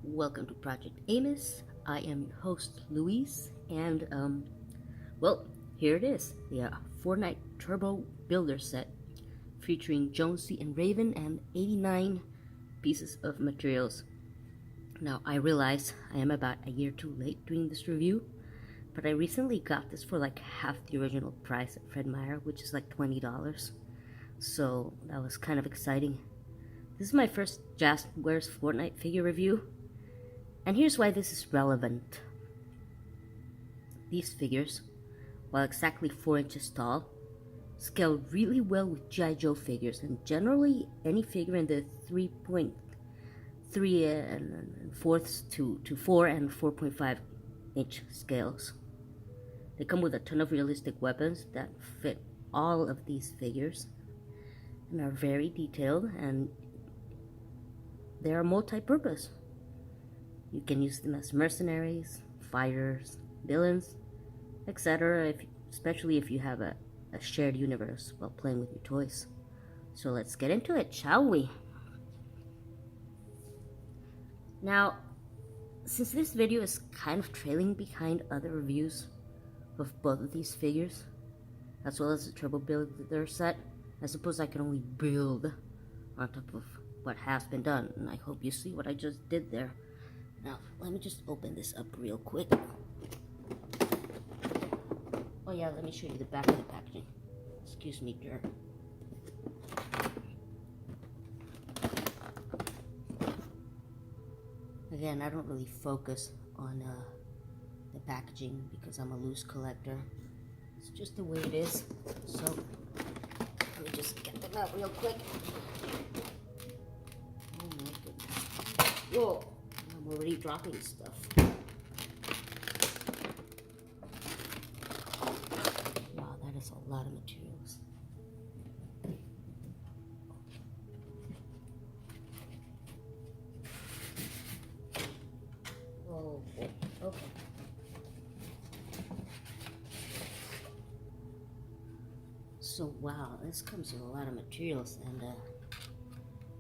Welcome to Project Amos. I am your host, Luis, and well, here it is, the Fortnite Turbo Builder set featuring Jonesy and Raven and 89 pieces of materials. Now, I realize I am about a year too late doing this review, but I recently got this for like half the original price at Fred Meyer, which is like $20. So that was kind of exciting. This is my first Jazwares Fortnite figure review, and here's why this is relevant. These figures, while exactly 4 inches tall, scale really well with G.I. Joe figures, and generally any figure in the 3.3 and fourths to 4 and 4.5 inch scales. They come with a ton of realistic weapons that fit all of these figures and are very detailed, and they are multi-purpose. You can use them as mercenaries, fighters, villains, etc., especially if you have a shared universe while playing with your toys. So let's get into it, shall we? Now, since this video is kind of trailing behind other reviews of both of these figures, as well as the Turbo Builder set, I suppose I can only build on top of what has been done, and I hope you see what I just did there. Now, let me just open this up real quick. Oh yeah, let me show you the back of the packaging. Excuse me, dirt. Again, I don't really focus on the packaging because I'm a loose collector. It's just the way it is. So, let me just get them out real quick. Oh my goodness. Whoa, I'm already dropping stuff. Wow, that is a lot of materials. Oh, okay. So wow, this comes with a lot of materials, and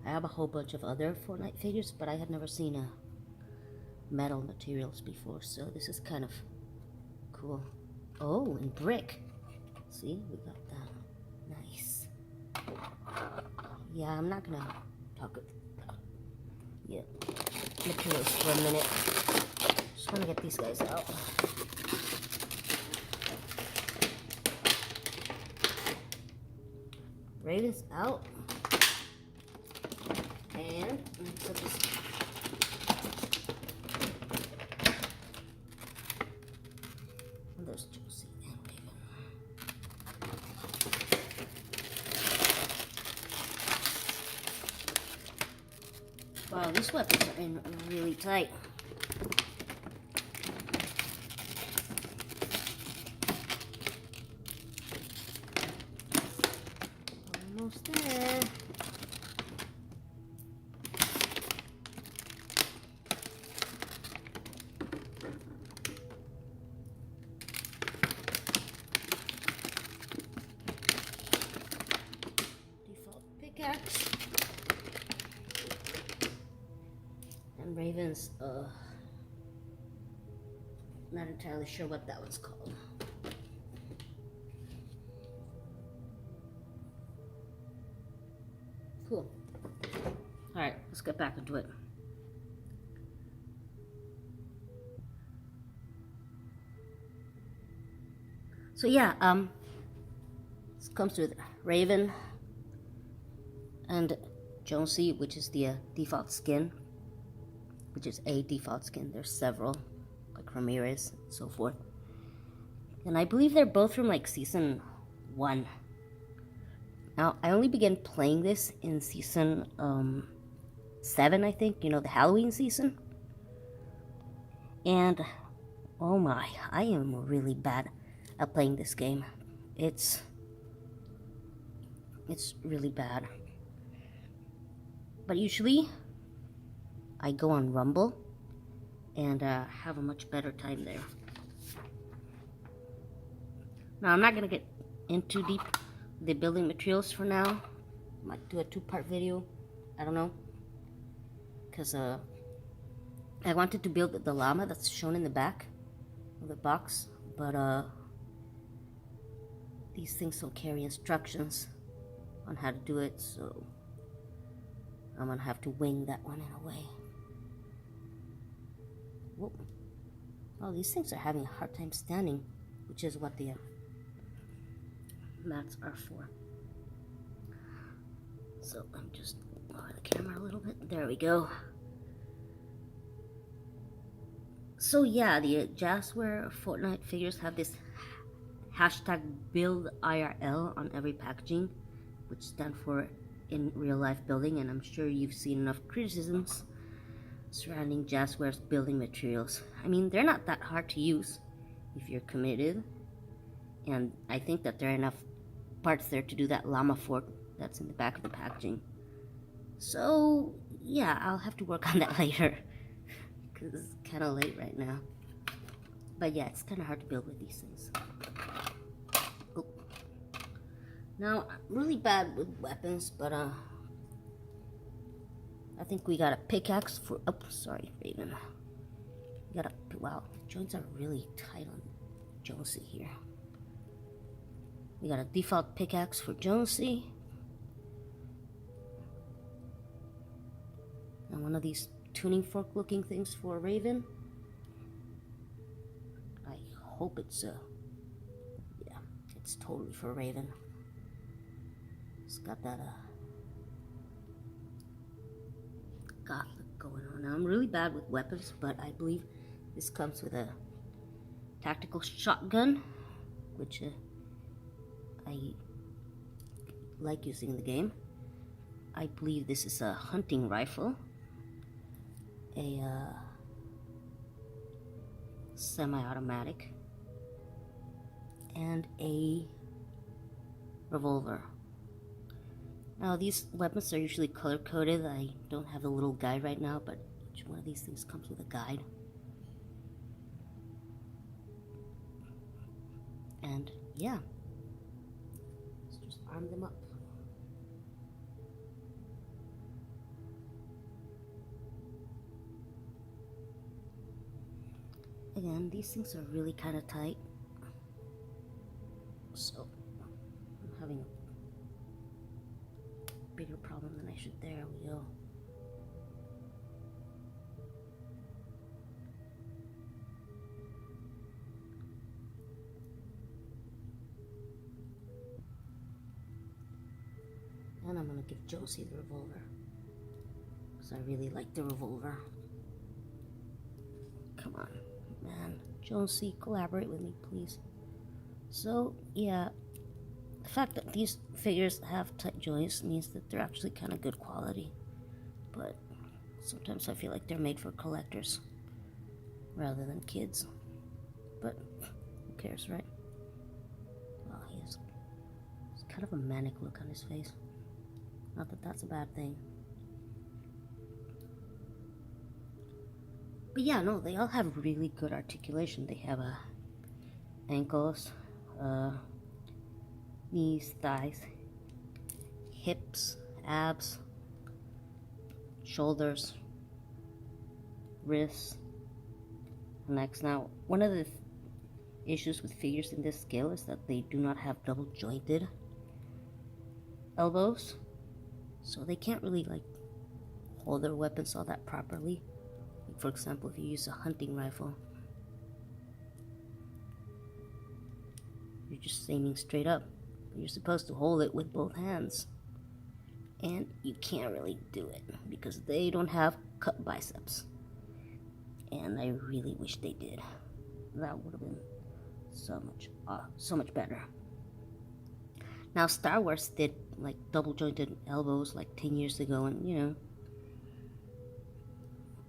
I have a whole bunch of other Fortnite figures, but I had never seen metal materials before, so this is kind of cool. Oh, and brick. See, we got that. Nice. Yeah, I'm not gonna talk about materials for a minute. Just want to get these guys out. Raven's out. And let's put this. And there's Josie and Raven. Wow, these weapons are in really tight. Almost there. Default pickaxe. And Raven's, not entirely sure what that one's called. Cool. Alright, let's get back into it. So yeah, this comes with Raven and Jonesy, which is the default skin, which is a default skin. There's several, like Ramirez and so forth. And I believe they're both from like season 1. Now, I only began playing this in season 7, I think, you know, the Halloween season. And, oh my, I am really bad at playing this game. It's really bad. But usually, I go on Rumble and have a much better time there. Now, I'm not going to get in too deep the building materials for now. Might do a 2-part video. I don't know. Because I wanted to build the llama that's shown in the back of the box, but these things don't carry instructions on how to do it, so I'm gonna have to wing that one in a way. Whoa. Oh, these things are having a hard time standing, which is what the mats are for. So I'm just lower the camera a little bit. There we go. So yeah, the Jazzware Fortnite figures have this hashtag #BuildIRL on every packaging, which stands for in real life building, and I'm sure you've seen enough criticisms surrounding Jazzware's building materials. I mean, they're not that hard to use if you're committed, and I think that there are enough parts there to do that llama fort that's in the back of the packaging. So yeah, I'll have to work on that later because it's kind of late right now. But yeah, it's kind of hard to build with these things. Oh. Now, I'm really bad with weapons, but I think we got a pickaxe for, oh, sorry, Raven. We got a, wow, joints are really tight on Jonesy here. We got a default pickaxe for Jonesy. And one of these tuning fork looking things for Raven. I hope it's yeah, it's totally for Raven. It's got that goth look going on. Now I'm really bad with weapons, but I believe this comes with a tactical shotgun, which I like using in the game. I believe this is a hunting rifle, a semi-automatic, and a revolver. Now these weapons are usually color-coded. I don't have the little guide right now, but each one of these things comes with a guide. And yeah, let's just arm them up. Again, these things are really kind of tight, so I'm having a bigger problem than I should. There we go. And I'm gonna give Josie the revolver, because I really like the revolver. Come on, man. Josie, collaborate with me, please. So, yeah, the fact that these figures have tight joints means that they're actually kind of good quality. But sometimes I feel like they're made for collectors rather than kids. But who cares, right? Well, he has kind of a manic look on his face. Not that that's a bad thing. But yeah, no, they all have really good articulation. They have ankles, knees, thighs, hips, abs, shoulders, wrists, legs. Now, one of the issues with figures in this scale is that they do not have double jointed elbows, so they can't really like hold their weapons all that properly. Like, for example, if you use a hunting rifle, you're just aiming straight up. You're supposed to hold it with both hands, and you can't really do it because they don't have cut biceps, and I really wish they did. That would have been so much better. Now, Star Wars did like double jointed elbows like 10 years ago, and you know,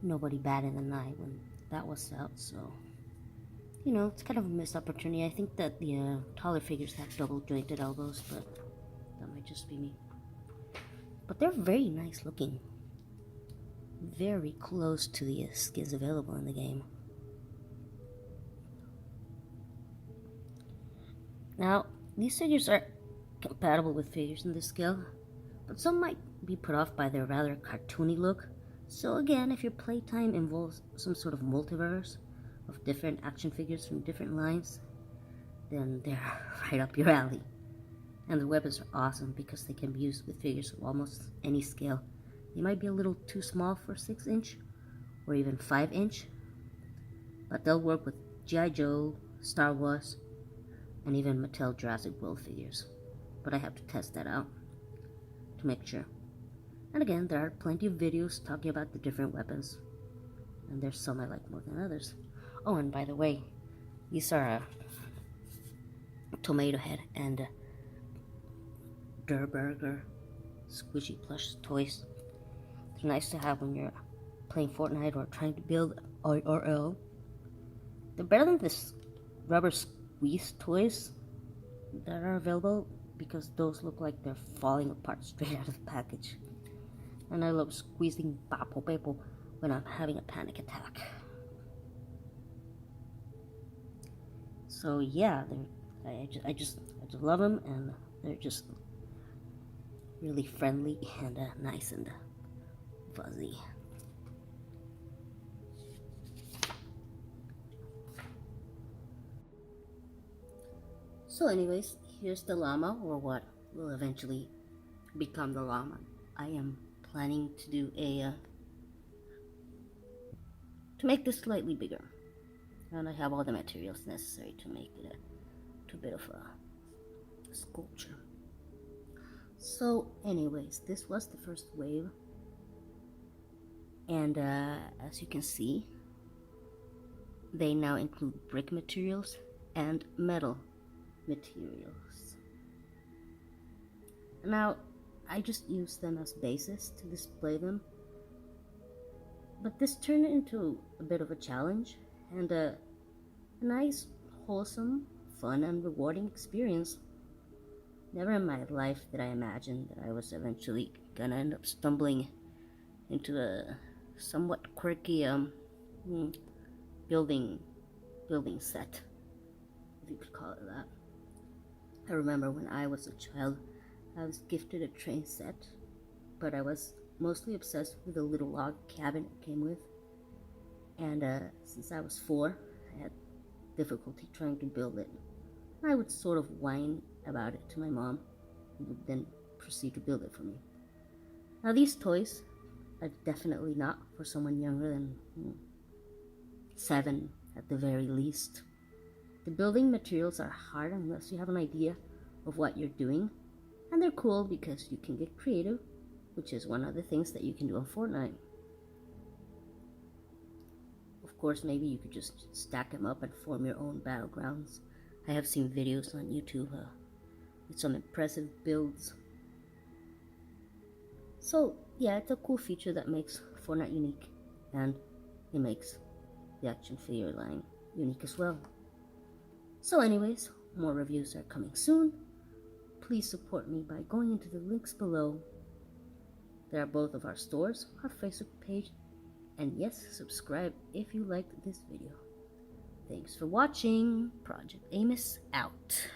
nobody batted an eye when that was out, so you know, it's kind of a missed opportunity. I think that the taller figures have double jointed elbows, but that might just be me. But they're very nice looking, very close to the skins available in the game. Now, these figures are compatible with figures in this scale, but some might be put off by their rather cartoony look. So again, if your playtime involves some sort of multiverse of different action figures from different lines, then they're right up your alley. And the weapons are awesome because they can be used with figures of almost any scale. They might be a little too small for 6-inch or even 5-inch, but they'll work with G.I. Joe, Star Wars, and even Mattel Jurassic World figures. But I have to test that out to make sure. And again, there are plenty of videos talking about the different weapons, and there's some I like more than others. Oh, and by the way, these are a Tomato Head and Durr Burger squishy plush toys. They're nice to have when you're playing Fortnite or trying to build IRL. They're better than this rubber squeeze toys that are available because those look like they're falling apart straight out of the package. And I love squeezing Papo Pepo when I'm having a panic attack. So yeah, I just love them, and they're just really friendly and nice and fuzzy. So anyways, here's the llama, or what will eventually become the llama. I am planning to do to make this slightly bigger, and I have all the materials necessary to make it a bit of a sculpture. So anyways, this was the first wave, and as you can see, they now include brick materials and metal materials. Now I just use them as bases to display them, but this turned into a bit of a challenge and a nice, wholesome, fun, and rewarding experience. Never in my life did I imagine that I was eventually gonna end up stumbling into a somewhat quirky building set, if you could call it that. I remember when I was a child, I was gifted a train set, but I was mostly obsessed with the little log cabin it came with. And since I was 4, I had difficulty trying to build it. I would sort of whine about it to my mom, who would then proceed to build it for me. Now these toys are definitely not for someone younger than 7 at the very least. The building materials are hard unless you have an idea of what you're doing, and they're cool because you can get creative, which is one of the things that you can do on Fortnite. Of course, maybe you could just stack them up and form your own battlegrounds. I have seen videos on YouTube with some impressive builds. So yeah, it's a cool feature that makes Fortnite unique, and it makes the action figure line unique as well. So anyways, more reviews are coming soon. Please support me by going into the links below. There are both of our stores, our Facebook page, and yes, subscribe if you liked this video. Thanks for watching. Project Amos out.